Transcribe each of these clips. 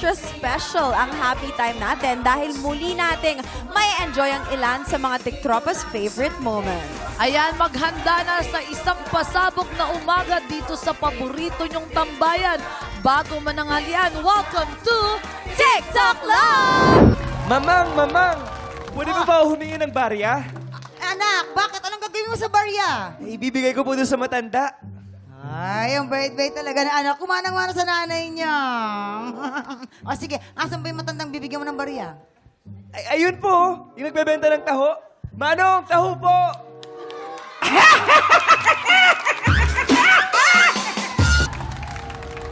extra special ang happy time natin dahil muli nating may enjoy ang ilan sa mga TikTropa's favorite moments. Ayan, maghanda na sa isang pasabog na umaga dito sa paborito nyong tambayan. Bago mananghalian, welcome to TikTok Love! Mamang! Pwede mo ba humingi ng barya? Anak, bakit? Anong gagawin mo sa barya? Ibibigay ko po doon sa matanda. Ay, ang bait-bait talaga na anak. Kumanang-mana sa nanay niya. O sige, asan ba yung matandang bibigyan mo ng barya? Ay, ayun po, yung nagbebenta ng taho. Manong, taho po!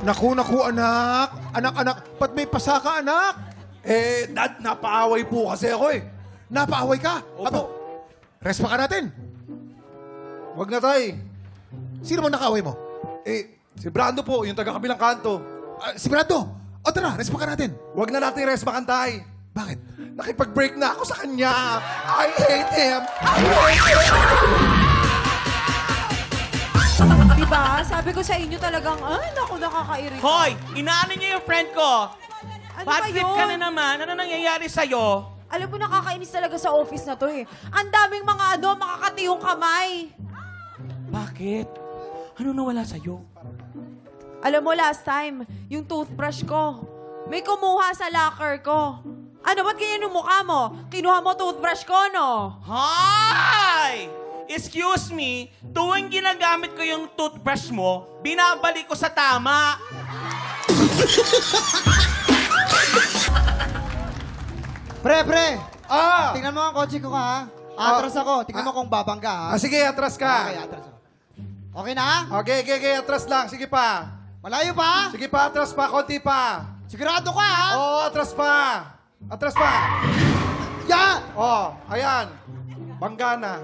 Naku, anak. Anak, ba't may pasaka, anak? Dad, napaaway po kasi ako eh. Napaaway ka? Opo. Aba, respa ka natin. Wag na tay. Sino man nakaway mo? Si Brando po, yung taga-kabilang kanto. Si Brando. O tara, respa ka natin. Wag na natin rest makantay. Bakit? Nakipag-break na ako sa kanya. I hate him. I hate him. Diba? Sabi ko sa inyo talagang, ay, naku, nakakairita. Hoy! Inaano niyo yung friend ko? Ano ba Bad trip ka na yun? naman. Ano nangyayari sa'yo? Alam mo, nakakainis talaga sa office na to eh. Ang daming mga makakatiyong kamay. Bakit? Ano nawala sa'yo? Alam mo, last time, yung toothbrush ko, may kumuha sa locker ko. Ano, ba't ganyan yung mukha mo? Kinuha mo toothbrush ko, no? Hi! Excuse me, tuwing ginagamit ko yung toothbrush mo, binabalik ko sa tama. Pre! Ah! Tingnan mo ang kotse ko ha. Atras ako. Tingnan mo kung babangga ha. Sige, atras Okay, ka. atras ako. Okay na? Okay, atras lang. Sige pa. Malayo pa? Sige pa, atras pa. Konti pa. Sigurado ka ha? Oo, atras pa. Atras pa. Ya! Oh, ayan. Bangga na.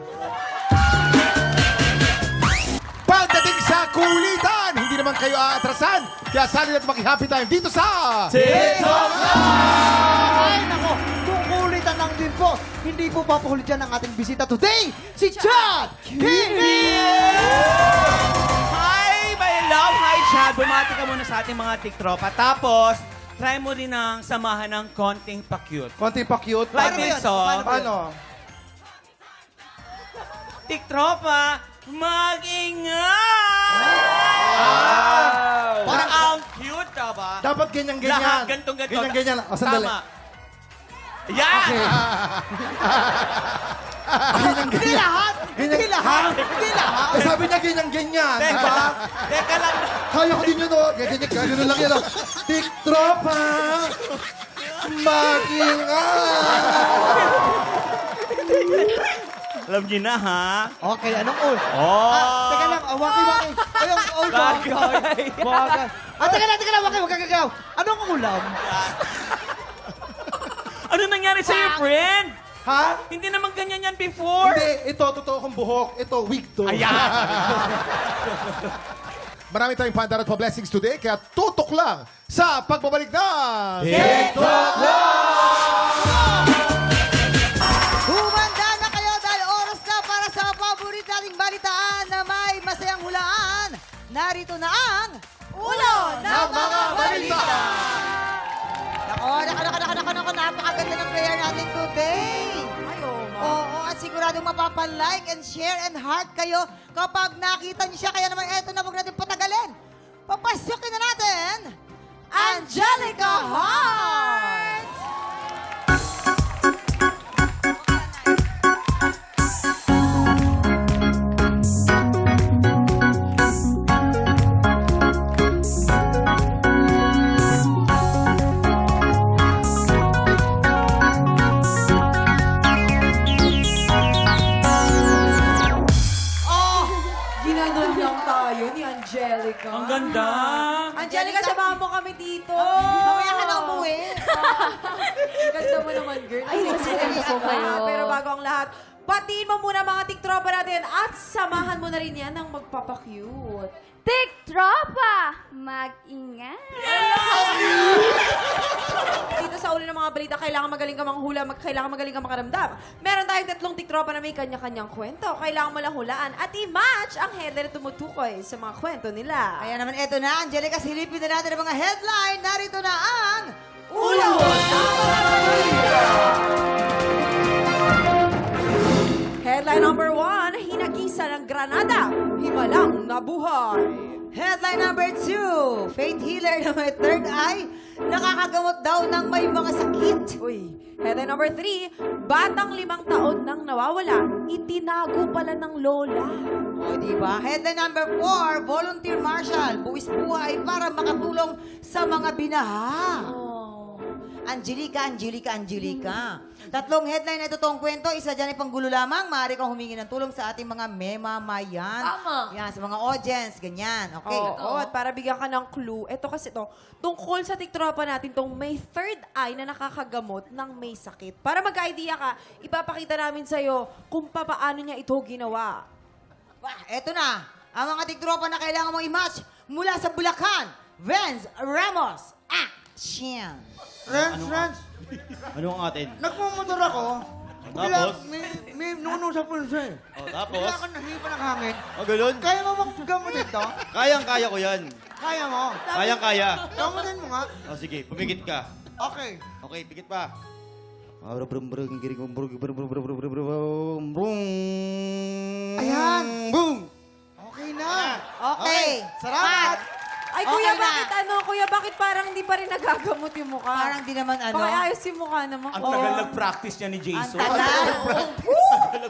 Pagdating sa kulitan, hindi naman kayo aatrasan. Kaya sali natin maki-happy time dito sa... Ay, nako. Kung kulitan lang din po, hindi po papahulit dyan ang ating bisita today, si Chad Kimi! Hi, my love! Hi, Chad! Bumati ka muna sa ating mga tiktropa. Tapos, try mo rin ang samahan ng konting pa-cute. Konti pa cute. Like Paano ba this, yun? oh. Paano? Tiktropa, mag-ingat! Parang ang cute, ba? Dapat ganyan-ganyan. Lahat gantong-ganto. Ganyan-ganyan. O, sandali. Tama. Yan! Hindi lahat! Hindi lahat! Hindi lahat! Sabi niya ganyan-ganyan. Teka Diba? lang. Teka lang. Kaya ko din yun, oh. Ganyan lang yun, oh. Tiktropa! Mag-ingat! Alam niyo na, ha? Okay, anong ul? Oh! Teka lang, waki-waki. Ay, ang ul ba? Bagay. Bagay. Teka lang, waki, wag kagagaw. Anong ulam? Ano nangyari sa'yo, friend? Ha? Hindi naman ganyan yan before. Hindi, ito, totoo kong buhok. Ito, wig to. Ayan. Marami tayong pandar at pa-blessings today, kaya tutok lang sa pagbabalik ng... Humanda na kayo dahil oras na para sa paborito nating balitaan na may masayang hulaan. Narito na ang Ulo ng mga balita! Nako, napakaganda ng player natin today. Ay, oh, ma. Oo, at siguradong mapapalike and share and heart kayo kapag nakita niyo siya. Kaya naman eto na, huwag natin patagalin. Papasukin na natin, Angelica Hart! Ginanon lang tayo ni Angelica. Ang ganda. Angelica, samahan mo kami dito. Mamaya ka na umuwi. Ang ganda mo naman, girl. Ay, sexy po kayo. Pero bago ang lahat, batiin mo muna mga tiktropa natin at samahan mo na rin yan ng magpapakute. Tiktropa! Mag-ingat! Dito sa ulo ng mga balita, kailangan magaling ka manghula, kailangan magaling ka makaramdam. Meron tayong 3 tiktropa na may kanya-kanyang kwento. Kailangan mo lang hulaan at i-match ang headline na tumutukoy sa mga kwento nila. Kaya naman eto na, Angelica, silipin na natin ang mga headline. Narito na ang Headline number 1, hinagisa ng Granada, himalang nabuhay. Headline number 2, faith healer na may third eye, nakakagamot daw ng may mga sakit. Uy. Headline number 3, batang 5 taon nang nawawala, itinago pala ng lola. O, diba? Headline number 4, volunteer marshal, buwis buhay para makatulong sa mga binaha. Angelica. Tatlong headline na totoong kwento, isa dyan ay panggulo lamang. Maaari kang humingi ng tulong sa ating mga memamayan. Tama. Yan, sa mga audience, ganyan. Okay. Oo, at para bigyan ka ng clue, ito kasi to, tungkol sa tiktropa natin tong may third eye na nakakagamot ng may sakit. Para magka-idea ka, ipapakita namin sa'yo kung paano niya ito ginawa. Eto na, ang mga tiktropa na kailangan mong i-match mula sa Bulacan, Vince Ramos, action! Friends, Ano ang atin? nagmumotor ako. Bigla, Tapos? may nuno sa pulso eh. Oh, tapos? Bigla ako nahipa ng hangin. O, ganun? Kaya mo bang gamutin to? Kayang-kaya ko yan. Kaya mo? Kayang-kaya. Gamutin mo nga. O, sige, pumikit ka. Okay. Okay, pikit pa. Ayan. Boom! Okay na. Okay. Salamat. Ay, Okay kuya, na. kuya, bakit parang di pa rin nagagamot yung mukha? Parang di naman ano. Pakiayos yung mukha naman. Ang tagal nag-practice niya ni Ang Jason. tagal.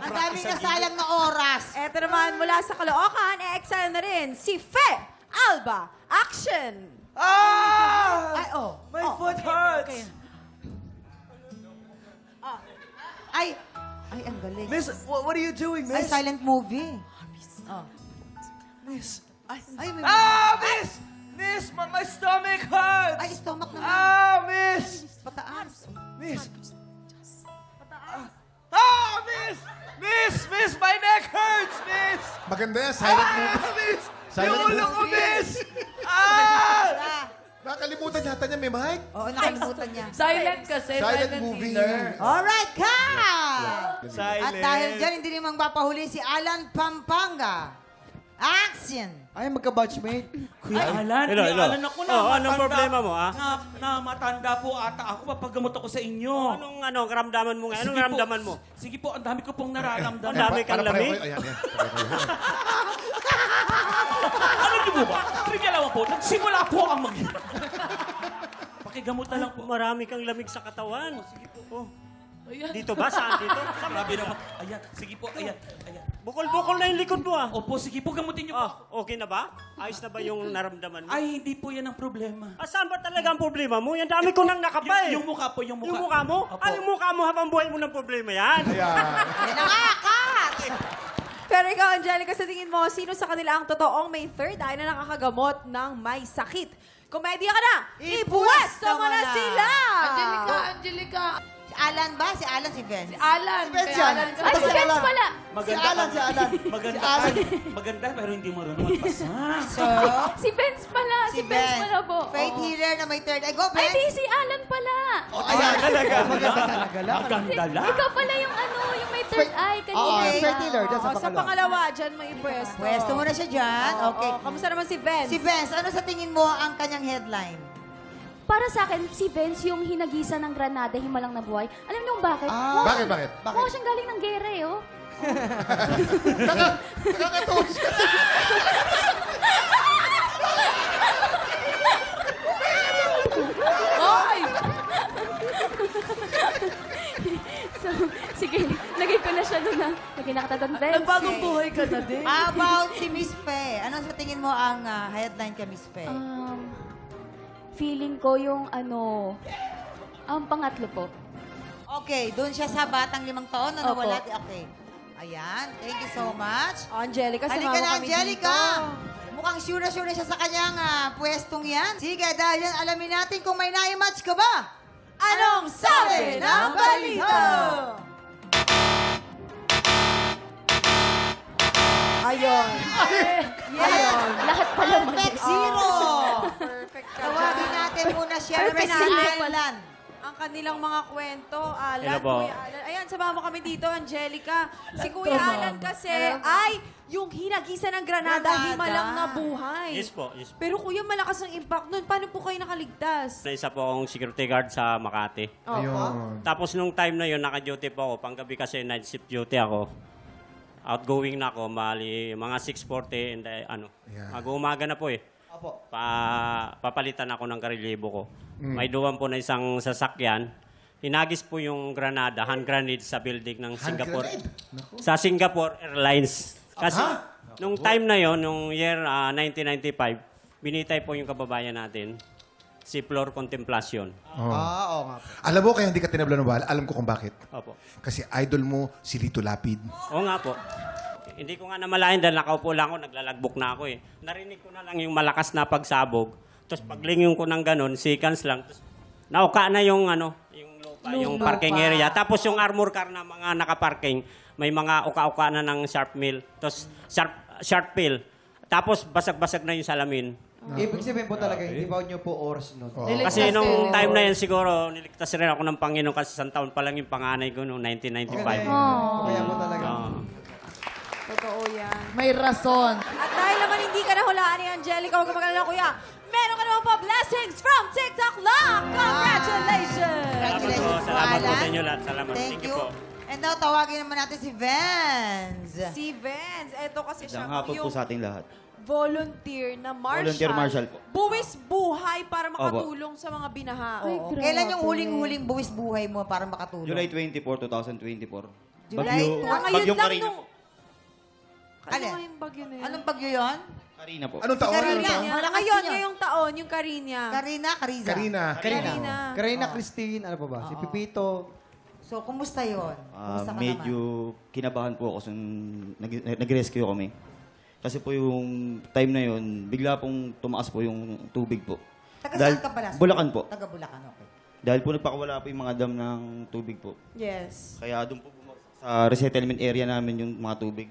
Ang daming nasayang na oras. Eto naman, mula sa Caloocan, e-exile na rin si Fe Alba. Action! Ay, oh. My Oh. foot hurts! Ay, ang galing. Miss, what are you doing, Ay, miss? silent movie. Oh. Miss. Ay, may... Miss! Miss, my stomach hurts! Ay, stomach naman. Miss! Pataas. Miss! Miss! Miss, my neck hurts, miss! Maganda yan, silent movie. Miss! Silent Yung ulo ko, movie. miss! Nakalimutan yata niya, may mic. Oo, nakalimutan niya. Silent kasi. Silent movie. Alright, cut! Silent. At dahil dyan, hindi rin magpapahuli si Alan Pampanga. Action! Ay, magka-batchmate. Alan, Hello, hello. Alan ako na. Oh, anong problema mo, ah? Na matanda po ata ako. Papagamot ako sa inyo. Anong karamdaman mo nga? Anong karamdaman mo? Sige po, ang dami ko pong nararamdaman. Ang dami kang lamig? Ayan, ayan. Pareho. Alam niyo po ba? Trivia lang po. Nagsimula po ang mag... Pakigamot na lang po. Marami kang lamig sa katawan. Sige po. Dito ba? Saan dito? Grabe naman. Ayan, sige po, ayan. Bukol-bukol na yung likod mo, ah. Opo, sige po, gamutin niyo po. Okay na ba? Ayos na ba yung naramdaman mo? Ay, hindi po yan ang problema. Saan ba talaga ang problema mo? Yan dami ko nang nakapa, eh. Yung mukha po, yung mukha. Yung mukha mo? Opo. Yung mukha mo habang buhay mo ng problema yan. Ayan. Yan na nga, cut! Pero ikaw, Angelica, sa tingin mo, sino sa kanila ang totoong may third eye na nakakagamot ng may sakit? Komedya ka na! Ipuwesto mo na sila! Angelica. Si Alan ba? Si Alan, si Vince. Alan. Vince Kay yan. Alan. Ito Ay, si si Vince Alan. pala. Maganda Si Alan. Maganda Si Alan. Maganda, pero hindi marunong magpasa. So, Si Vince pala. Si Vince pala po. Faith healer na may third eye. Go, Ay, di, Vince! si Alan pala. Ayan. Talaga. Maganda talaga lang. Maganda lang. Ikaw pala yung yung may third eye Oo, kanina. faith healer. Dyan sa Sa pangalawa. pangalawa, dyan may pwesto. Pwesto mo na siya dyan. Okay. Kamusta naman si Vince? Si Vince, ano sa tingin mo ang kanyang headline? Para sa akin, si Vince yung hinagisa ng Granada, himalang nabuhay. Alam niyo kung bakit? Bakit, bakit? Mukha siyang galing ng gera eh, oh. Nakakatawa siya. Hoy! So, sige, lagay ko na siya doon na. Lagay na kita doon, Vince. Nagbagong buhay ka na din. How about si Miss Fe? Ano sa tingin mo ang headline ka, Miss Fe? Feeling ko yung ang pangatlo po. Okay, doon siya sa batang 5 taon na Opo. nawala. Okay. Ayan, thank you so much. Angelica, Halika sumama na, kami Angelica. dito. Mukhang sure na siya sa kanyang pwestong yan. Sige, dahil yan, alamin natin kung may nai-match ka ba. Anong sabi ng balita? Ayun. Yes. Lahat pala Perfect zero. Perfect ka Tawagin natin muna siya na Perfect si zero. Alan. ang kanilang mga kwento. Alan, Hello po. Kuya Alan. Ayan, samahan mo kami dito, Angelica. Si Kuya Alan kasi ay yung hinagisa ng Granada, himalang nabuhay. Yes po, yes po. Pero kuya, malakas ang impact nun. Paano po kayo nakaligtas? Isa po akong security guard sa Makati. Ayun. Tapos nung time na yun, naka-duty po ako. Panggabi kasi night shift duty ako. Outgoing na ako, mali mga 6:40 and Yeah. mag-umaga na po eh. Opo. Papalitan ako ng karelyebo ko. May duwan po na isang sasakyan. Hinagis po yung granada, hand grenade sa building ng Singapore. grenade? Naku. Sa Singapore Airlines. Kasi nung time na yon, nung year 1995, binitay po yung kababayan natin, si Flor Contemplacion. Oo nga. Alam mo, kaya hindi ka tinabla ng bala. Alam ko kung bakit. Opo. Kasi idol mo, si Lito Lapid. Oo nga po. Hindi ko nga namalayan dahil nakaupo lang ako, naglalagbok na ako eh. Narinig ko na lang yung malakas na pagsabog. Tapos paglingon ko ng ganun, seconds lang. Tapos nauka na yung lupa, yung parking area. Tapos yung armor car na mga nakaparking, may mga uka-uka na ng sharp mill. Tapos sharp pill. Tapos basag-basag na yung salamin. Ibig sabihin po talaga, hindi pa nyo po oras nun. Kasi nung time na yan siguro, niligtas rin ako ng Panginoon kasi isang taon pa lang yung panganay ko noong 1995. Kaya po talaga. Totoo yan. May rason. At dahil naman hindi ka nahulaan ni Angelica, huwag ka mag-alala, kuya. Meron ka naman po blessings from TikTok Lock! Congratulations! Salamat po sa inyo lahat. Salamat. Thank you. po. And now, tawagin naman natin si Vance. Si Vance, eto kasi siya Hapon po yung sa ating lahat. volunteer na marshal. Volunteer marshal po. Buwis buhay para makatulong sa mga binaha. Oo. Kailan yung huling-huling buwis buhay mo para makatulong? July 24, 2024. July ngayon lang Karina nung... po. Ano Alin? nga yung bagyo na yun? Anong bagyo yun? Karina po. Anong taon? Karina. Anong taon? Malakas Ngayon, yun. ngayong taon, yung Karinya. Kariza. Karina. Karina Christine, ano pa ba? Si Pipito. So, kumusta yun? Kumusta ka Medyo kinabahan po ako nag-rescue kami. Kasi po yung time na yun, bigla pong tumaas po yung tubig po. Taga saan ka pala? Bulacan po. Taga Bulacan, okay. Dahil po nagpakawala po yung mga dam ng tubig po. Yes. Kaya doon po sa resettlement area namin yung mga tubig.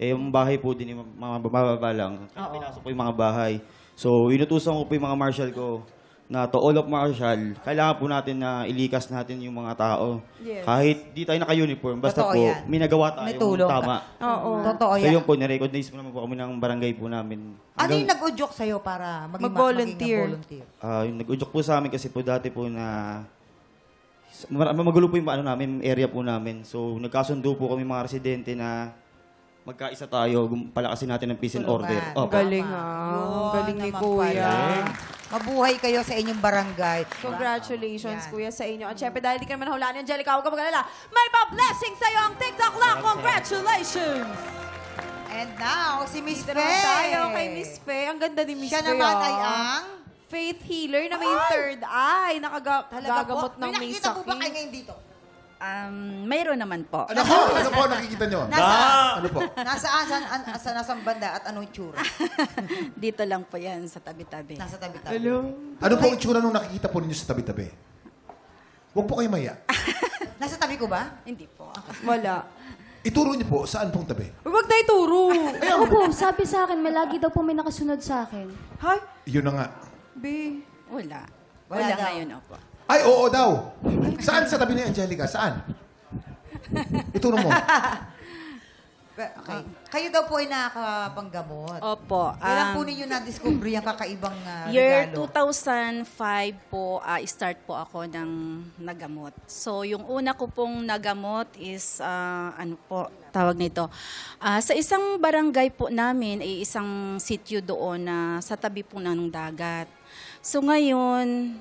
Eh, yung bahay po din, yung mga bababa lang. Kaya pinasok po yung mga bahay. So, inutusan ko po yung mga marshal ko na to all of marshal, kailangan po natin na ilikas natin yung mga tao. Yes. Kahit di tayo naka-uniform, basta Totoo po, yan. may nagawa May tayong tulong. tama. Oo. Totoo So yan. yun po, nirecognize mo naman po kami ng barangay po namin. Ano yung nag-udyok sa'yo para Mag-volunteer? volunteer? Yung nag-udyok po sa amin kasi po dati po na magulo po yung ano namin, area po namin. So nagkasundo po kami mga residente na magkaisa tayo, palakasin natin ang peace and order. Opo. Galing Yun Galing ni naman Kuya. pala. Mabuhay kayo sa inyong barangay. Congratulations, Yan. Kuya, sa inyo. At syempre, dahil di ka naman nahulaan ni Angelica, huwag ka mag-alala. May pa-blessing sa'yo ang TikTok Lock. Congratulations! And now, si Miss Dito Faye. naman tayo kay Miss Faye. Ang ganda ni Miss Siya Faye. naman ah. ay ang... Faith healer na may third eye. Nakagagamot ng may nakikita po ba kayo sakit. ngayon dito? Mayroon naman po. Ano po? Ano po nakikita nyo? Ano po? Nasaan banda at anong itsura? Dito lang po yan sa tabi-tabi. Nasa tabi-tabi. Ano po ang itsura nung nakikita po ninyo sa tabi-tabi? Huwag po kayo maya. Nasa tabi ko ba? Hindi po. Wala. Ituro niyo po, saan pong tabi? Huwag na ituro. Opo, sabi sa akin, may lagi daw po may nakasunod sa akin. Hay, Yun na nga. B. Wala. Wala Wala daw. ngayon, opo. Ay, oo daw. Saan sa tabi ni Angelica? Saan? Ituro mo. Okay. Kayo daw po ay nakakapanggamot. Opo. Kailan po ninyo na-discover yung kakaibang Year regalo? 2005 po, start po ako ng nagamot. So, yung una ko pong nagamot is, ano po, tawag nito. Sa isang barangay po namin, ay isang sityo doon na sa tabi po ng dagat. So, ngayon,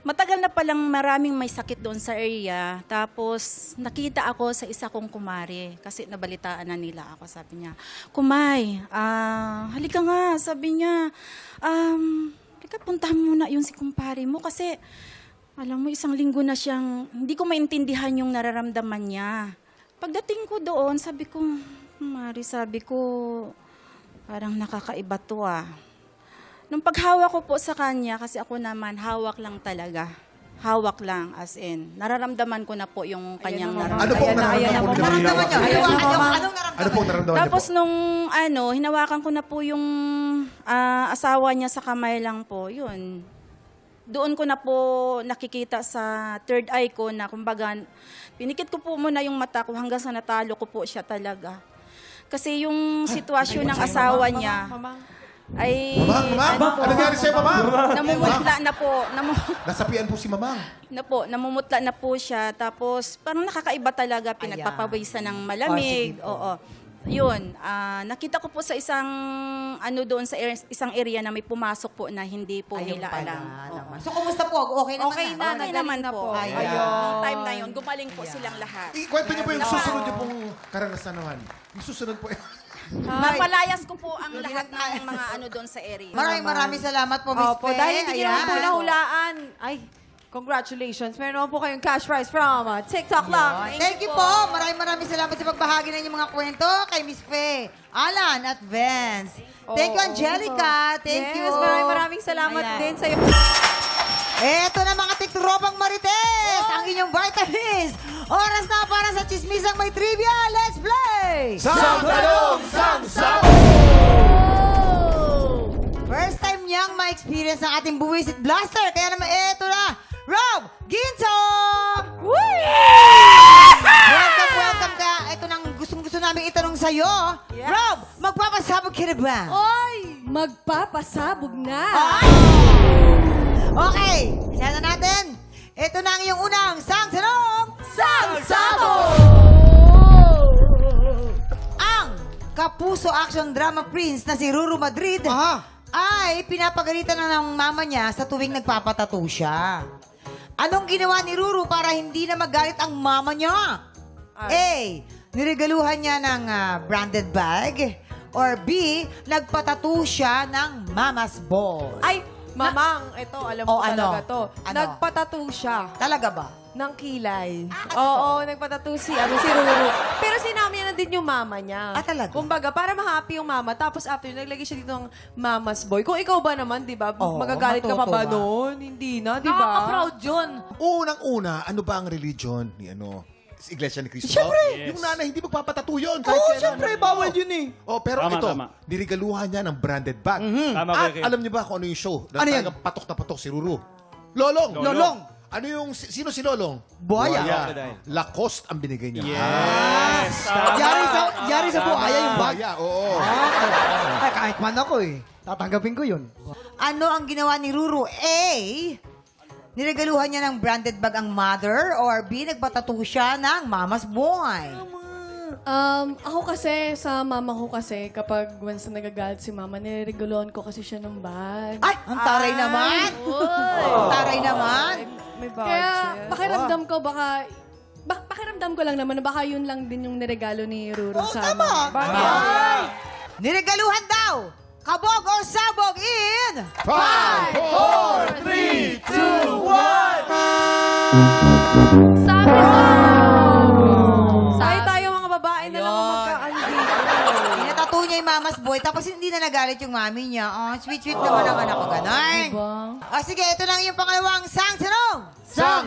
matagal na palang maraming may sakit doon sa area. Tapos, nakita ako sa isa kong kumare. Kasi nabalitaan na nila ako. Sabi niya, Kumay, halika nga. Sabi niya, halika puntahan mo na yung si kumpare mo. Kasi, alam mo, isang linggo na siyang, hindi ko maintindihan yung nararamdaman niya. Pagdating ko doon, sabi ko, Kumare, sabi ko, parang nakakaiba to ah. Nung paghawak ko po sa kanya, kasi ako naman, hawak lang talaga. Hawak lang, as in. Nararamdaman ko na po yung kanyang Ano nararamdaman. po ang nararamdaman po ninyo? Naramdaman niyo? Anong naramdaman? Ano po ang nararamdaman niyo Tapos po? nung hinawakan ko na po yung asawa niya sa kamay lang po, yun. doon ko na po nakikita sa third eye ko na kumbaga, pinikit ko po muna yung mata ko hanggang sa natalo ko po siya talaga. Kasi yung sitwasyon ng asawa niya ay Mamang, ano nangyari sa'yo, Mamang? namumutla na po. Nasapian po si Mamang. Namumutla na po siya. Tapos parang nakakaiba talaga, pinagpapawisan ng malamig. Oo. Yun, nakita ko po sa isang doon sa isang area na may pumasok po na hindi po Ayun nila pala alam. naman. Oo. So, kumusta po? Okay naman Okay na? na. Okay naman po. Ayan. Nung time na yun, gumaling po silang lahat. Ikwento niyo po yung susunod niyo pong karanasan naman. Yung susunod po. Napalayas ko po ang lahat ng mga doon sa area. Maraming salamat po, Miss Opo, Faye. dahil hindi nyo naman po Ayan. nahulaan. Ay, congratulations. Meron naman po kayong cash prize from TikTok lang. Thank you po. Maraming salamat sa pagbahagi ng inyong mga kwento kay Miss Faye, Alan at Vince. Thank you, Angelica. Thank you. Yes, maraming salamat Ayan. din sa'yo. Eto na mga tiktropang marites, ang inyong vitamins. Oras na para sa chismisang may trivia. Let's play! Sang Tanong, Sang First time niyang ma-experience ang ating buwisit blaster. Kaya naman eto na, Rob Ginto! Welcome ka. Ito nang gustong-gusto namin itanong sa'yo. Rob, magpapasabog ka na ba? Oy! Magpapasabog na. Okay, isa na natin. Ito na ang iyong unang Sang Tanong, Sang Sabog! Ang kapuso action drama prince na si Ruru Madrid ay pinapagalitan na ng mama niya sa tuwing nagpapatato siya. Anong ginawa ni Ruru para hindi na magalit ang mama niya? A. Niregaluhan niya ng branded bag. Or B. Nagpatato siya ng mama's ball. Ay, mamang, ito, alam Oh, mo ano? talaga to. Ano? Nagpatato siya Talaga ba? ng kilay. Oo, nagpatato si Ruru. Pero sinama niya na din yung mama niya. Talaga? Kumbaga, para ma-happy yung mama. Tapos after, naglagay siya dito ng mama's boy. Kung ikaw ba naman, di ba? Oo, Magagalit ka pa ba matutuwa. noon? Hindi na, di ba? Nakaka-proud yun. Unang-una, ano ba ang religion ni Iglesia ni Cristo? Siyempre! Yung nanay, hindi magpapatato yun. Oo, siyempre, bawal yun eh. Oh, pero Tama, ito, tama. nirigaluhan niya ng branded bag. Tama, At Kuya Kim. alam niyo ba kung ano yung show? Ano yan? Talagang patok na patok si Ruru. Lolong! Lolong! Ano yung, sino si Lolong? Buhaya. Lacoste ang binigay niya. Yes! Yari sa buhaya yung bag. Buhaya, oo. Ay, kahit man ako eh. Tatanggapin ko yun. Ano ang ginawa ni Ruru? A. Niregaluhan niya ng branded bag ang mother. Or B. Nagpatato siya ng mama's boy. Ako kasi, sa mama ko kasi, kapag once na nagagalit si mama, nireguloan ko kasi siya ng bag. Ay! Ang taray naman! Ang taray naman! May budget. Kaya pakiramdam ko pakiramdam ko lang naman na baka yun lang din yung niregalo ni Ruru sa Tama! mama. Niregaluhan daw! Kabog or sabog in... 5, 4, 3, 2, 1! Sabi ko! Tayo mga babae na lang ang magkaan dito. Pinatato niya yung mama's boy, tapos hindi na nagalit yung mami niya. Oh, sweet-sweet naman ang anak ko, ganon. Diba? Sige, ito lang yung pangalawang Sang Tanong. Sang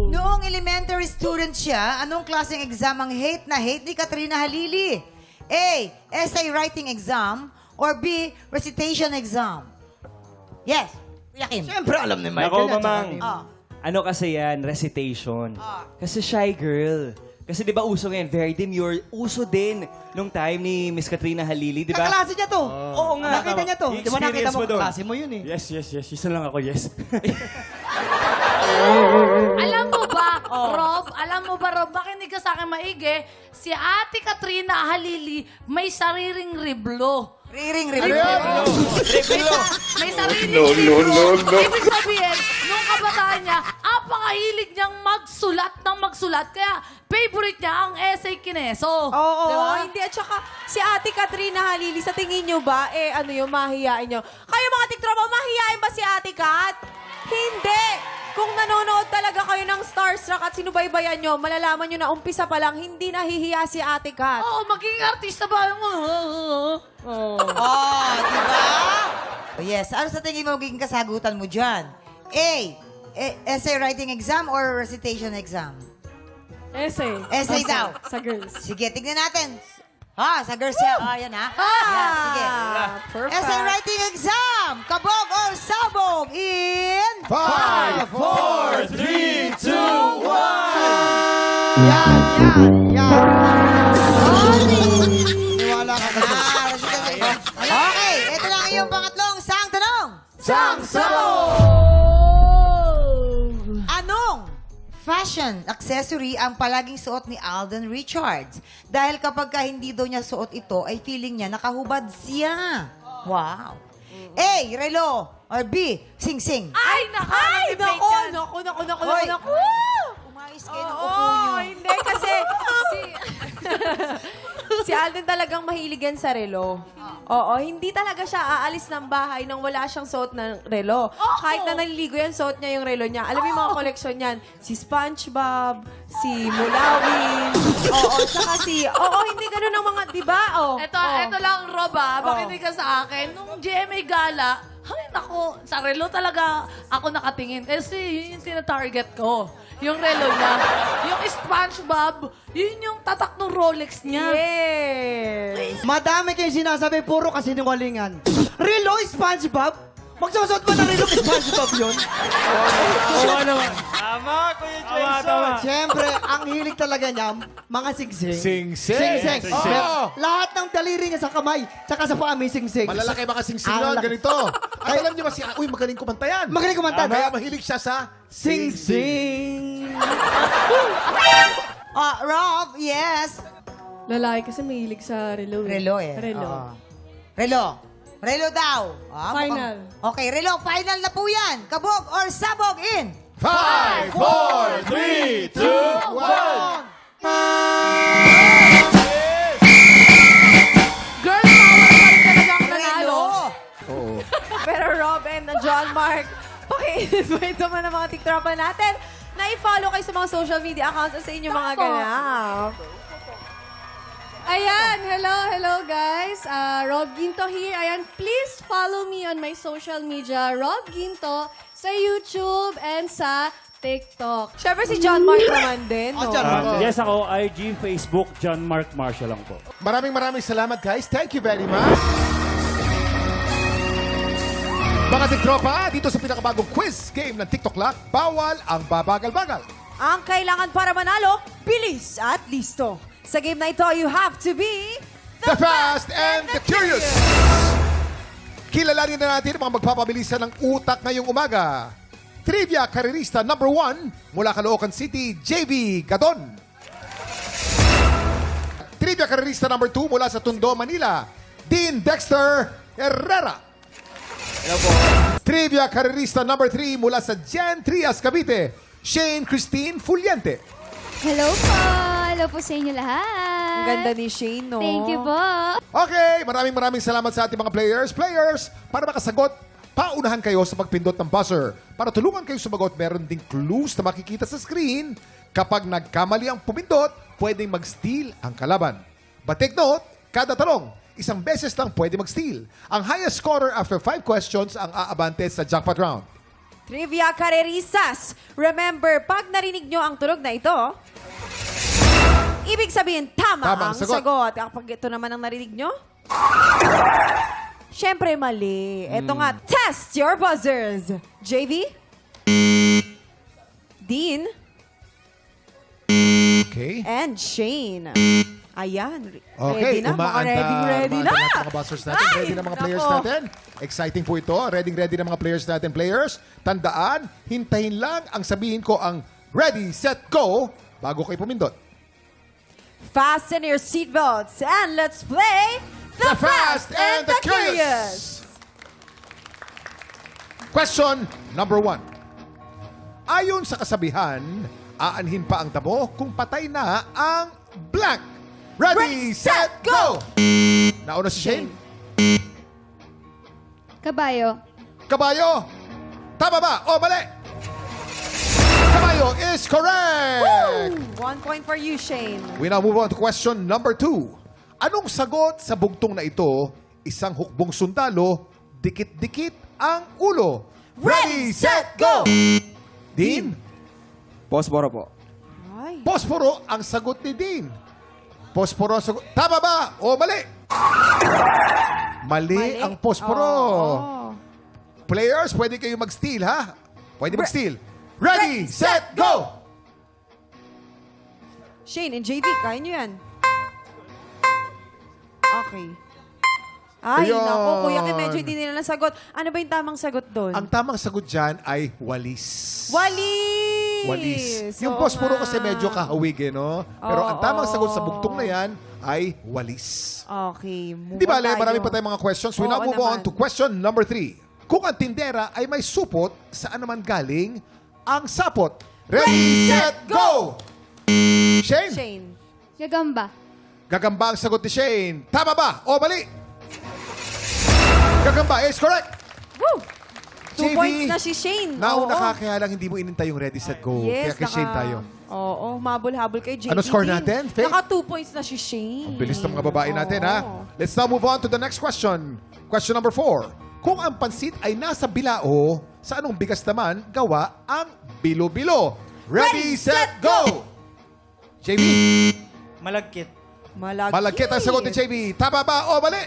Noong elementary student siya, anong klaseng exam ang hate ni Katrina Halili? A. Essay writing exam. Or B. Recitation exam. Yes. Kuya Kim. Siyempre, alam ni Michael. Nako, yan, tsaka mamang. ni- Oh. Ano kasi yan? Recitation. Kasi shy girl. Kasi di ba uso ngayon, very demure. Uso din nung time ni Miss Katrina Halili, di ba? Kaklase niya to. Oo nga. Nakita niya to. Yung Di ba nakita experience mo, doon. kaklase mo yun eh. Yes. Isa lang ako, yes. Alam mo ba, Rob, makinig ka sa akin maigi, si Ate Katrina Halili may sariling riblo. Riring. May sariling riblo. Ibig sabihin, nung kabataan niya, apakahilig niyang magsulat. Kaya favorite niya ang essay kineso. Oo, Diba? hindi. At saka, si Ate Katrina Halili, sa tingin nyo ba, mahihiyain nyo? Kayo mga tiktropa, mahihiyain ba si Ate Kat? Hindi! Kung nanonood talaga kayo ng Starstruck at sinubaybayan nyo, malalaman nyo na umpisa pa lang, hindi nahihiya si Ate Kat. Oo, magiging artista ba? Diba? Yes. Ano sa tingin mo magiging kasagutan mo dyan? A. Essay writing exam or recitation exam? Essay. Essay daw. Sa girls. Sige, tignan natin. Sa Garcia. Yan ha. Yan, sige. Perfect. Essay writing exam. Kabog or sabog in... 5, 4, 3, 2, 1. Yan. Niwala ka na. Okay, ito na ang iyong pangatlong sang tanong. Anong fashion accessory ang palaging suot ni Alden Richards? Dahil kapag ka hindi daw niya suot ito, ay feeling niya nakahubad siya. Wow. A, relo. Or B, sing-sing. Ay, Naku. Hoy. Umayos kayo ng upo niyo. Hindi kasi si Alden talagang mahilig yan sa relo. Oo, hindi talaga siya aalis ng bahay nang wala siyang suot ng relo. Kahit na naliligo yan, suot niya yung relo niya. Alam mo yung mga koleksyon niyan? Si SpongeBob, si Mulawin, hindi ganun ang mga, di ba? Ito lang, Rob, makinig ka sa akin. Nung GMA Gala, ay, naku, sa relo talaga ako nakatingin. Kasi yun yung tina-target ko. Yung relo niya. Yung SpongeBob, yun yung tatak ng Rolex niya. Yes! Madami kayong sinasabi, puro kasinungalingan. Relo, SpongeBob? Magsusot ba ng relo kay SpongeBob yun? Tama, Kuya Jason. Siyempre, ang hilig talaga niya, mga singsing. Sing-sing. Sing-sing. Sing-sing. Pero lahat ng daliri niya sa kamay, tsaka sa paa may sing-sing. Malalaki mga sing-sing Ang yun, laki. ganito. At alam niyo ba uy, magaling kumanta yan. Magaling kumanta. Kaya mahilig siya sa Sing-sing. Rob, yes. Lalaki kasi mahilig sa relo. Relo eh. Relo. Oo. Relo. Relo daw. Final. Okay, relo. Final na po yan. Kabog or sabog in... 5, 4, 3, 2, 1. Girl power pa rin talaga ang nanalo. Pero Robin na John Mark, paki-invite naman ng mga tiktropa natin na i-follow kayo sa mga social media accounts sa inyong mga ganap. Ayan, hello guys. Rob Ginto here. Ayan, please follow me on my social media, Rob Ginto, sa YouTube and sa TikTok. Siyempre si John Mark naman din, no? Yes, ako, IG, Facebook, John Mark Marshall lang po. Maraming salamat, guys. Thank you very much. Mga tiktropa, dito sa pinakabagong quiz game ng TikTok Lock, bawal ang babagal-bagal. Ang kailangan para manalo, bilis at listo. Sa game na ito, you have to be The Fast and the Curious. Kilalanin na natin ang mga magpapabilisan ng utak ngayong umaga. Trivia Karerista number 1 mula Caloocan City, JV Gadon. Trivia Karerista number 2 mula sa Tondo, Manila, Dean Dexter Herrera. Trivia Karerista number 3 mula sa Jan Trias, Cavite, Shane Christine Fuliente. Hello po! Hello po sa inyo lahat. Ang ganda ni Shane, no? Thank you po. Okay, maraming salamat sa ating mga players. Players, para makasagot, paunahan kayo sa pagpindot ng buzzer. Para tulungan kayo sumagot, meron ding clues na makikita sa screen. Kapag nagkamali ang pumindot, pwedeng mag-steal ang kalaban. But take note, kada tanong, isang beses lang pwede mag-steal. Ang highest scorer after 5 questions ang aabante sa jackpot round. Trivia Karerisas. Remember, pag narinig nyo ang tunog na ito, ibig sabihin, tama ang sagot. Kapag ito naman ang narinig nyo, syempre mali. Ito nga, test your buzzers. JV? Dean? Okay. And Shane. Ayan. Okay, Ready na? Mga ready na. Mga buzzers natin, ready na mga players natin. Exciting po ito. Ready na mga players natin. Players, tandaan, hintayin lang ang sabihin ko ang ready, set, go bago kayo pumindot. Fasten your seatbelts and let's play The Fast and the Curious. Question number 1. Ayon sa kasabihan, aanhin pa ang tabo kung patay na ang blank. Ready, set, go! Nauna si Shane. Kabayo. Kabayo. Tama ba o mali? Kabayo is correct! 1 point for you, Shane. We now move on to question number 2. Anong sagot sa bugtong na ito, isang hukbong sundalo, dikit-dikit ang ulo? Ready, set, go! Dean? Posporo po. Ay. Posporo ang sagot ni Dean. Posporo. Tama ba o mali? Mali ang posporo. Oo. Players, pwede kayo mag-steal, ha? Pwede mag-steal. Ready, set, go! Shane and JV, kaya nyo yan. Okay. Ay, Ayun. nako, Kuya Kim, medyo hindi nila nasagot. Ano ba yung tamang sagot doon? Ang tamang sagot dyan ay walis. Walis! Walis. Yung Oo posporo nga. kasi medyo kahawig, no? Pero ang tamang Oo. sagot sa bugtong na yan ay walis. Okay, move Di ba, on Le, tayo. marami pa tayong mga questions. We Oo now move on naman. to question number 3. Kung ang tindera ay may supot, saan naman galing ang sapot? Ready, set, go! Shane? Shane. Gagamba. Gagamba ang sagot ni Shane. Tama ba o mali? Gagamba is correct. Woo! 2 JV, points na si Shane. Nauna Oo. ka, kaya lang hindi mo inintay yung ready, set, go. Yes, Kaya kay Shane tayo. Oo, mabul-habol kay JV. Ano score din. natin, Faith? Naka 2 points na si Shane. Ang bilis ng mga babae natin, ha? Oo. Let's now move on to the next question. Question number 4. Kung ang pansit ay nasa bilao, sa anong bigas naman gawa ang bilo-bilo? Ready, set, go! JB, Malagkit. malagkit ang sagot ni JB. Tama ba o mali?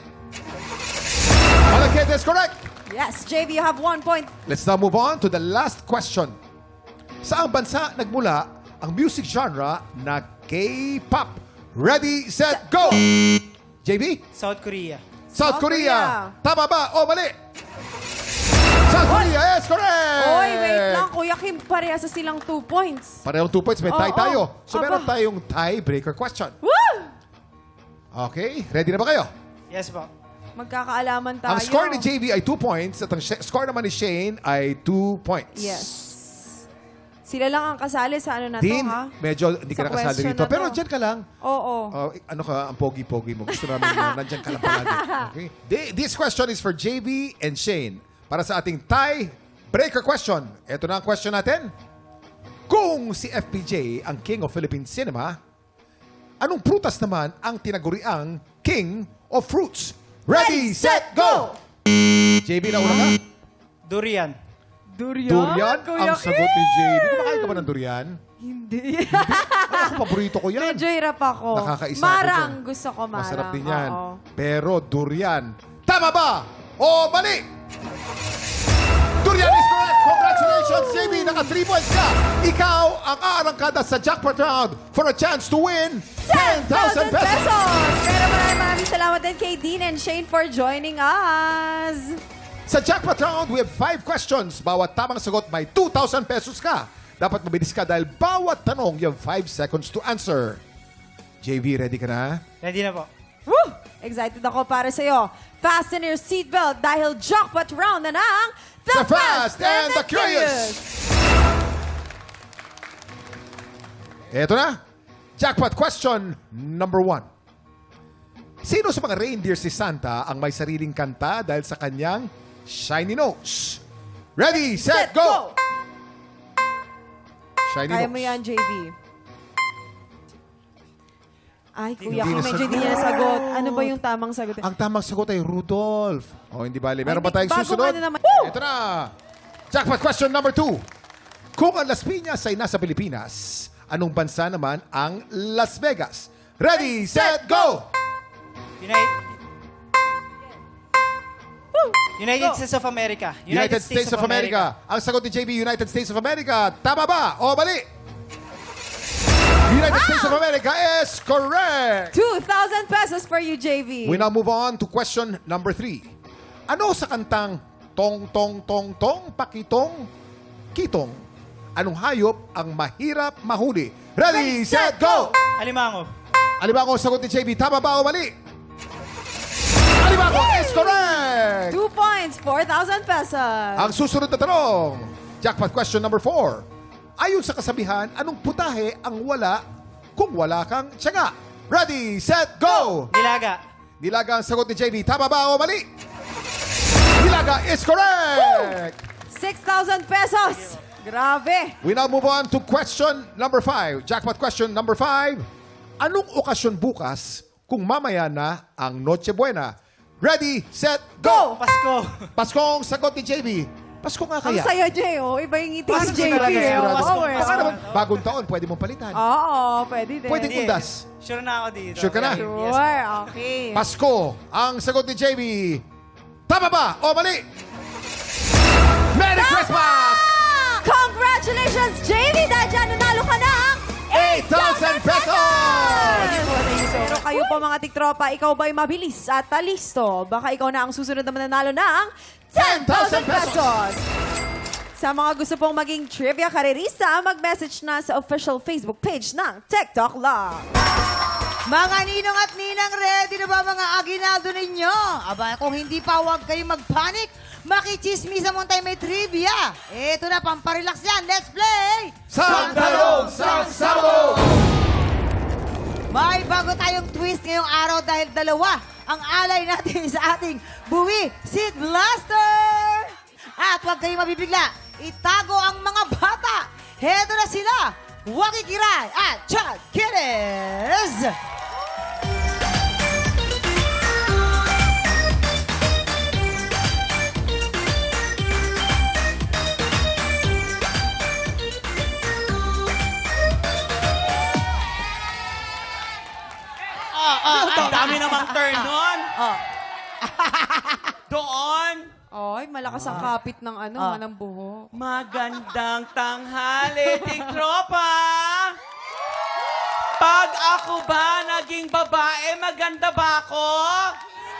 Malagkit is correct. Yes, JV, you have 1 point. Let's now move on to the last question. Saang bansa nagmula ang music genre na K-pop? Ready, set, go! JB? South Korea. South South Korea. Korea. Tama ba o mali? South Korea, yes, correct! Oy, wait lang, Kuya Kim, parehas sa silang 2 points. Parehong 2 points, may tie Oo. tayo. So Aba. meron tayong tie-breaker question. Woo! Okay, ready na ba kayo? Yes po. Magkakaalaman tayo. Ang score ni JB ay 2 points at ang score naman ni Shane ay 2 points. Yes. Sila lang ang kasali sa ano na Dean, to, ha? medyo hindi ka Sa nakasali question rito. na Pero to. dyan ka lang. Oo. Ano ka, ang pogi-pogi mo. Gusto namin na nandyan ka lang palagi. Okay? This question is for JB and Shane. Para sa ating tie-breaker question. Ito na ang question natin. Kung si FPJ ang King of Philippine Cinema, anong prutas naman ang tinaguriang King of Fruits? Ready, set, go! JB, nauna ka? Durian. Durian ang sagot ni JB. Kumakain ka ba ng durian? Hindi. Ako, paborito ko yan. Medyo hirap ako. Nakakaisa ako Marang. dyan. Gusto ko marang. Masarap din yan. Oo. Pero durian. Tama ba? O mali? Durian is correct. Congratulations, JB. Naka 3 points ka. Ikaw ang aarangkada sa jackpot round for a chance to win 10,000 pesos. Pero maraming salamat din kay Dean and Shane for joining us. Sa jackpot round, we have 5 questions. Bawat tamang sagot, may 2,000 pesos ka. Dapat mabilis ka dahil bawat tanong, you have 5 seconds to answer. JV, ready ka na? Ready na po. Woo! Excited ako para sa'yo. Fasten your seatbelt dahil jackpot round na ng The Fast and the Curious! Eto na. Jackpot question number 1. Sino sa mga reindeer si Santa ang may sariling kanta dahil sa kanyang shiny nose? Ready, set, go! Shiny Kaya nose. mo yan, JV. Ay, Kuya, Hindi kung medyo nasagot. hindi niya nasagot. Ano ba yung tamang sagot? Ang tamang sagot ay Rudolph. Oh, hindi bali. Meron ba Ay, tayong bago susunod? ka na naman. Woo! Ito na. Jackpot question number 2. Kung ang Las Piñas ay nasa Pilipinas, anong bansa naman ang Las Vegas? Ready, set, go! United States of America. United States of America. Ang sagot ni JB, United States of America. Tama ba o mali? United States of America is correct. 2,000 pesos for you, JV. We now move on to question number 3. Ano sa kantang Tong Tong Tong Tong Pakitong Kitong? Anong hayop ang mahirap mahuli? Ready, set, go! Alimango. Alimango ang sagot ni JB. Tama ba o mali? Alimango is correct! 2 points, 4,000 pesos. Ang susunod na tanong, jackpot question number 4. Ayon sa kasabihan, anong putahe ang wala kung wala kang tiyaga? Ready, set, go! Nilaga. Nilaga ang sagot ni JB. Tama ba o mali? Nilaga is correct! 6,000 pesos. Grabe. We now move on to question number 5. Jackpot question number 5. Anong okasyon bukas kung mamaya na ang Noche Buena? Ready, set, go! Pasko. Paskong sagot ni JB. Pasko nga Ang kaya. saya, Jay, oh. Iba yung ngiti Parang si JP. sigurado, sigurado. Oo, eh. Baka naman, bagong taon, pwede mong palitan. Oo, pwede din. Pwedeng undas. Sure na ako dito. Sure ka na? Sure, okay. Pasko, ang sagot ni JB. Tama ba o mali? Merry Christmas! Congratulations, JV! Dahil dyan, nanalo ka ng 8,000 pesos! Pero kayo po mga tiktropa, ikaw ba'y mabilis at talisto? Baka ikaw na ang susunod na mananalo ng 10,000 pesos! Sa mga gusto pong maging trivia karerista, mag-message na sa official Facebook page ng TikTok Love. Mga ninong at ninang, ready na ba mga aginaldo ninyo? Aba, kung hindi pa, huwag kayong mag-panic. Makichismisa mo tayo may trivia. Ito na, pamparelax yan. Let's play! Sang Talong, Sang Sabog! May bago tayong twist ngayong araw dahil dalawa ang alay natin sa ating Buwi Seed Blaster! At huwag kayong mabibigla, itago ang mga bata. Heto na sila, Waki Kiray at Chad Kines! Ang dami namang turn nun. Doon. Ay, malakas ang kapit ng ng buhok. Magandang tanghali, tiktropa! Pag ako ba naging babae, maganda ba ako?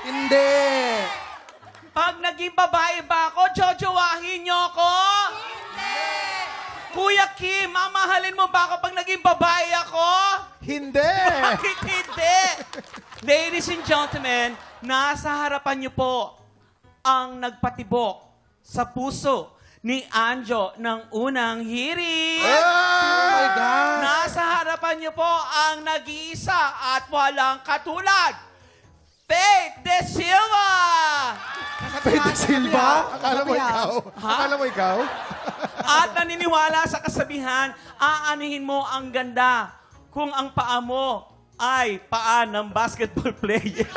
Hindi. Pag naging babae ba ako, jojowahin niyo ako? Kuya Kim, mamahalin mo ba ako pag naging babae ako? Hindi! Bakit hindi? Ladies and gentlemen, nasa harapan niyo po ang nagpatibok sa puso ni Anjo ng unang hirit. Oh my God. Nasa harapan niyo po ang nag-iisa at walang katulad, Faith De Silva! Pwede Silva? Akala mo ikaw? Akala mo ikaw? At naniniwala sa kasabihan, aanihin mo ang ganda kung ang paa mo ay paa ng basketball player.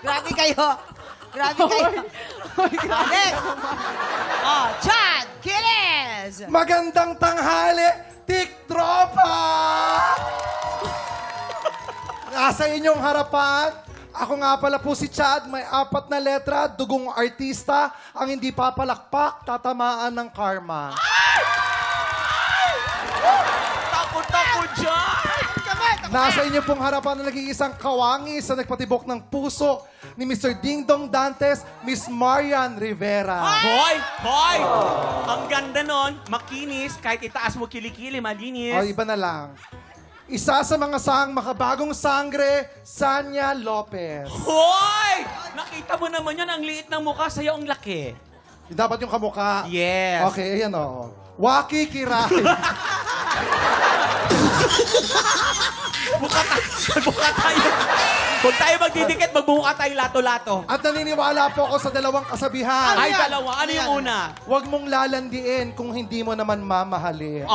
Grabe kayo. Grabe kayo. Next. Oh, Chad Kines! Magandang tanghali, tiktropa! Nasa inyong harapan, ako nga pala po si Chad, may 4 na letra, dugong artista, ang hindi papalakpak, tatamaan ng karma. Takot-takot dyan! Nasa inyo pong harapan na nag-iisang kawangis sa nagpatibok ng puso ni Mr. Ding Dong Dantes, Miss Marian Rivera. Hoy! Hoy! Ang ganda nun, makinis, kahit itaas mo kilikili, malinis. O, iba na lang. Isa sa mga sang makabagong sangre, Sanya Lopez. Hoy! Nakita mo naman yun, ang liit ng mukha, sa'yo ang laki. Dapat yung kamukha. Yes. Okay, ayan o. Waki Kiray. Magbuka tayo. Kung tayo magdidikit, magbuka tayo lato-lato. At naniniwala po ako sa dalawang kasabihan. Ay, dalawa. Ano yung una? Huwag mong lalandiin kung hindi mo naman mamahalin.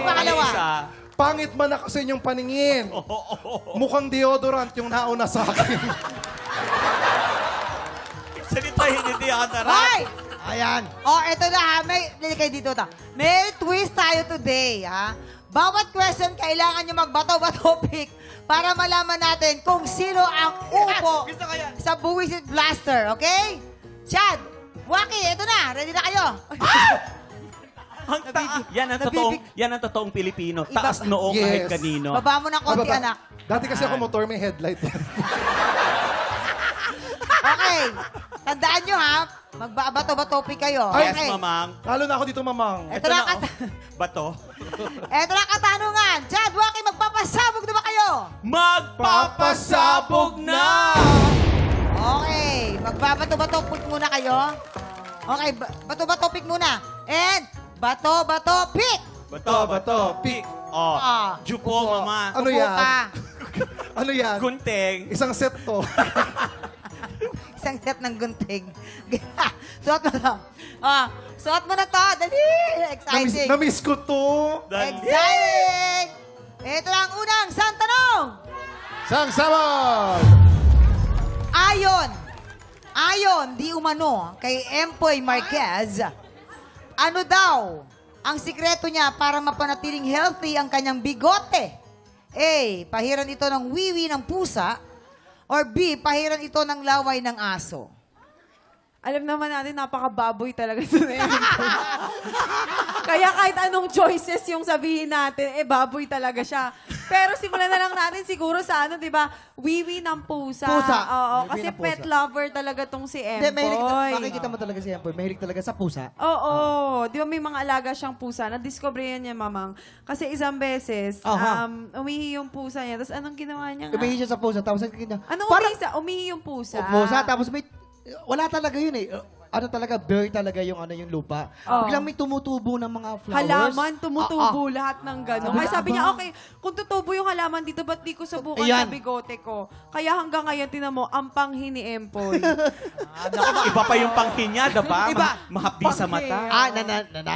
Pangalawa. Isa. Pangit man na kasi yung paningin. Mukhang deodorant yung nauna sa akin. Salita, hindi ako tarap. Hoy! Ayan. Oh, eto na ha. Dili kayo dito ta. May twist tayo today, ha? Bawat question, kailangan nyo magbato-bato pick para malaman natin kung sino ang upo sa Buwisit Blaster, okay? Chad, Waki, eto na. Ready na kayo? Yan ang totoong Pilipino. Taas noong kahit kanino. Baba mo ng konti, Baba. anak. Dati kasi ako motor, may headlight. Okay. Tandaan nyo, ha? Magbabato-bato pick kayo. Yes, Okay. mamang. Lalo na ako dito, mamang. Eto na, Bato. eto na katanungan. Chad, Waki, magpapasabog na ba kayo? Magpapasabog na! Okay, magbabato-bato pick muna kayo. Okay, bato-bato pick muna. And, bato-bato pick! Bato, pick. Oh, Ah. jupo, mama. Ano Upo yan? ka. Ano yan? Gunting. Isang set to. Isang set ng gunting. Suot mo to. Ah, suot mo na to. Dali! Exciting. Namiss ko to. Exciting! Ito lang unang sang tanong. Sang Sabog! Ayon, di umano, kay Empoy Marquez, ano daw ang sikreto niya para mapanatiling healthy ang kanyang bigote? A. Pahiran ito ng wiwi ng pusa. Or B. Pahiran ito ng laway ng aso. Alam naman natin, napaka-baboy talaga ito na yun. Kaya kahit anong choices yung sabihin natin, baboy talaga siya. Pero simulan na lang natin siguro sa di ba? Wiwi ng pusa. Pusa. Oo, Wiwi kasi ng pusa. pet lover talaga tong si Hindi, Empoy. makikita mo talaga si Empoy. Mahilig talaga sa pusa. Oo. Di ba may mga alaga siyang pusa? Na-discover yan niya, mamang. Kasi isang beses, Aha. umihi yung pusa niya. Tapos anong ginawa niya nga? Umihi siya sa pusa. Tapos nakikita. Anong umihi yung pusa? Pusa. Tapos may... Wala talaga yun eh. Ano talaga, bare talaga yung lupa. Oo. Biglang may tumutubo ng mga flowers. Halaman, tumutubo lahat ng gano'n. Kaya sabi niya, Aba. okay, kung tutubo yung halaman dito, ba't di ko subukan Ayan. sa bigote ko? Kaya hanggang ngayon, tinan mo, ang panghi ni Empoy. Iba pa yung panghinya, diba? Iba. Mahapdi sa mata.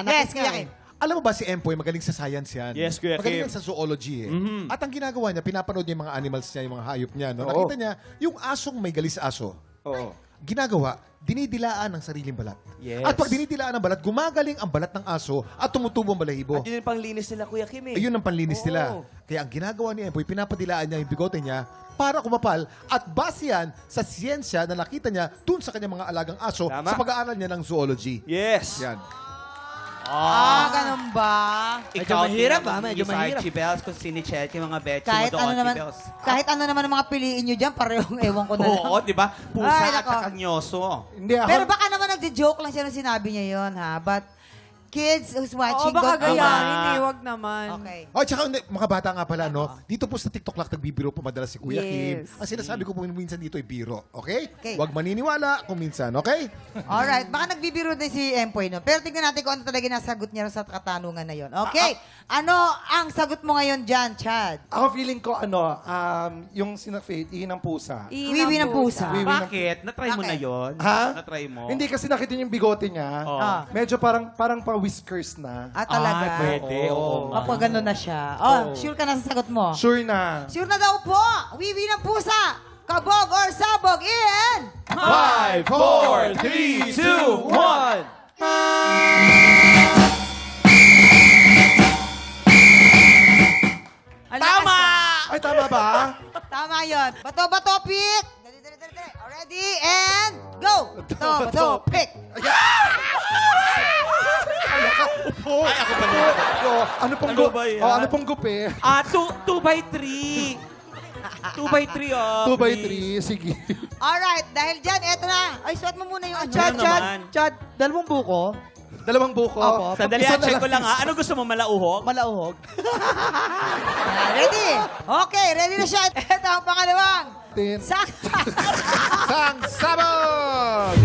Yes, Kuya Kim. Alam mo ba si Empoy, magaling sa science yan. Yes, Kuya Magaling Kim. yan sa zoology eh. At ang ginagawa niya, pinapanood niya yung mga animals niya, yung mga hayop niya. No? Nakita niya, yung asong may galis aso. Oo. Ginagawa, dinidilaan ang sariling balat. Yes. At pag dinidilaan ang balat, gumagaling ang balat ng aso at tumutubo ang balahibo. At yun yung panglinis nila, Kuya Kim eh. Ayun ang panlinis Oo. nila. Kaya ang ginagawa ni Empoy, pinapadilaan niya yung bigote niya para kumapal at base yan sa siyensya na nakita niya dun sa kanyang mga alagang aso Tama. sa pag-aaral niya ng zoology. Yes. Yan. Ganun ba? Medyo mahirap, medyo mahirap. Bells, kung sinicheck yung mga betchy Kahit ano naman ang mga piliin nyo dyan, parehong ewan ko na lang. Oo, di ba? Pusa Ay, at nako. saka nyoso. Hindi ako. Pero baka naman nagjo-joke lang siya nung sinabi niya yon ha? But kids who's Oo, watching, baka don't gayahin eh, wag naman. Okay. Oh, tsaka mga bata nga pala, no? Dito po sa TikTok lang nagbibiro po madalas si Kuya Kim. Yes. Ang sinasabi ko po minsan dito ay biro, okay? Okay. Huwag maniniwala kung minsan, okay? Alright, baka nagbibiro din si Empoy, no? Pero tingnan natin kung ano talaga nasagot niya sa katanungan na yon. Okay, ano ang sagot mo ngayon dyan, Chad? Ako feeling ko, yung sina-Faith, ihi ng pusa. Wiwi ng pusa. Wiwi ng- Bakit? Natry mo na yon? Ha? Natry mo? Hindi kasi nakita niyo yung bigote niya. Oo. Medyo parang pa-whiskers na. Talaga? Pwede, oo. Kapag gano'n na siya. Oh, sure ka na sa sagot mo? Sure na. Sure na daw po! Wiwi ng pusa! Kabog or sabog in! 5, 4, 3, 2, 1. Tama! Ay, tama ba? Tama yun. Bato-bato, pick! Dali. Ready, and go! Bato-bato, pick! Ay, ako ba na? Ano pong Ano ba yan? ano pong gupi? 2 by 3. 2 by 3, oh. 2 by 3, sige. Alright, dahil dyan, eto na. Ay, suot mo muna yung ano. Chad, naman. Chad, dalawang buko. Dalawang buko. Opo. Sandali, Isa na check ko lang ha. Ano gusto mo, malauhog? Malauhog. Ready? Okay, ready na siya. Eto ang pangalawang. Sakta. Sang sabog!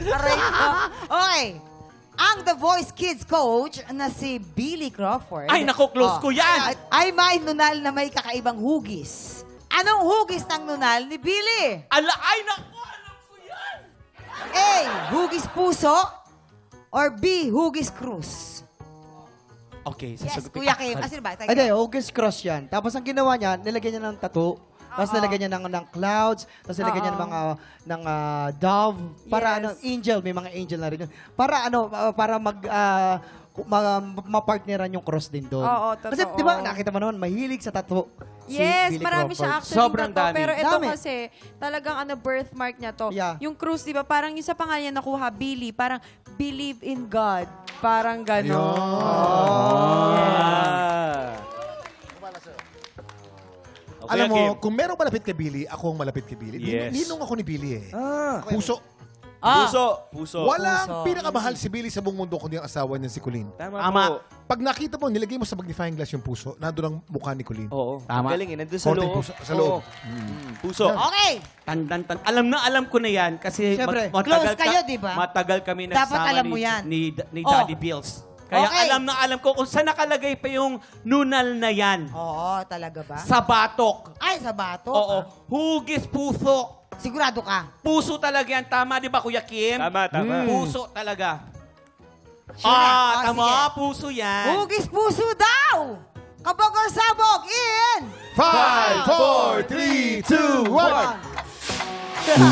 Aray ko. Okay. Ang The Voice Kids coach na si Billy Crawford. Ay, naku, close ko yan. Ay may nunal na may kakaibang hugis. Anong hugis ng nunal ni Billy? Ay, naku, alam ko yan. A. Hugis puso. Or B. Hugis krus. Okay, Yes, sasagutin Kuya Kim. Asin ba? Ay, hindi, August cross yan. Tapos ang ginawa niya, nilagyan niya ng tattoo. Tapos nilagyan niya ng clouds. Tapos nilagyan niya ng dove. Para Yes. angel. May mga angel na rin yun. Para para mapartneran yung cross din doon. Oo, Kasi totoo. di ba, nakita mo naman, mahilig sa tattoo. Si Yes, Billy marami Crawford. siya actually. Sobrang na to. dami. Pero ito Dami. kasi, talagang birthmark niya to. Yeah. Yung cruise, di ba, parang yung sa pangalan niya nakuha, Billy, parang believe in God. Parang gano'n. Alam mo, kung merong malapit kay Billy, ako ang malapit kay Billy. Yes. Ninong ako ni Billy eh. Puso. Puso. Walang pinakamahal si Billy sa buong mundo kundi ang asawa niya si Colleen. Tama po. Pag nakita mo, nilagay mo sa magnifying glass yung puso, nandun ang mukha ni Colleen. Oo. Tama. Galing eh. Nandun sa Konting loob. puso sa loob. Oo. Puso. Okay. Tan. Alam ko na yan kasi Siyempre, close kayo, di ba? matagal kami Dapat nagsama alam mo yan. ni Oh. Daddy Bills. Kaya Okay. alam ko kung saan nakalagay pa yung nunal na yan. Oo, talaga ba? Sa batok. Ay, sa bato. Oo. Hugis puso. Sigurado ka? Puso talaga yan. Tama, di ba, Kuya Kim? Tama. Puso talaga. Sure na? Tama. Sige. Puso yan. Hugis puso daw! Kabog or sabog in! 5, 4, 3, 2, 1. Ay,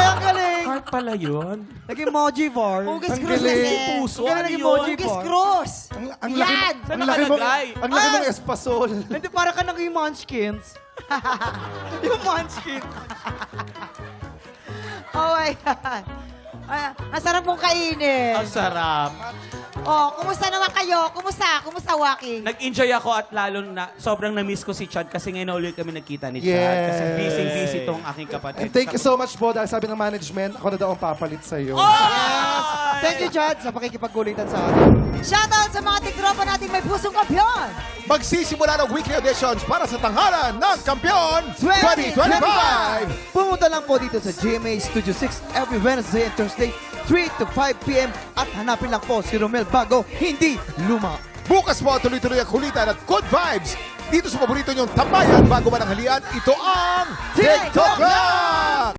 ang galing! Heart pala yun. Nag-emoji for. Hugis Ang Cruz galing. kasi. Puso, Ang galing ano nag-emoji yun? Hugis for. Cruz. Ang laki, Yan! Saan ang laki mong, nakalagay? ang laki mong espasol. Hindi, para ka naging munchkins. Yung munchkin. Oh my God. Ay, ang sarap mong kainin. Ang sarap. Oh, kumusta naman kayo? Kumusta? Kumusta, Waki? Nag-enjoy ako at lalo na sobrang na-miss ko si Chad kasi ngayon na ulit kami nagkita ni Chad. Yes. Kasi busy tong aking kapatid. And thank you so much po dahil sabi ng management, ako na daw ang papalit sa'yo. Thank you, Chad, sa pakikipagkulitan sa atin. Shoutout sa mga tiktropa nating may pusong kampiyon. Magsisimula ng weekly auditions para sa tanghalan ng Kampiyon 2025! Pumunta lang po dito sa GMA Studio 6 every Wednesday and Thursday, 3 to 5 p.m. At hanapin lang po si Romel Bago, hindi luma. Bukas po tuloy-tuloy ang kulitan at good vibes dito sa paborito niyong tambayan bago mananghalian. Ito ang TikTok Lang!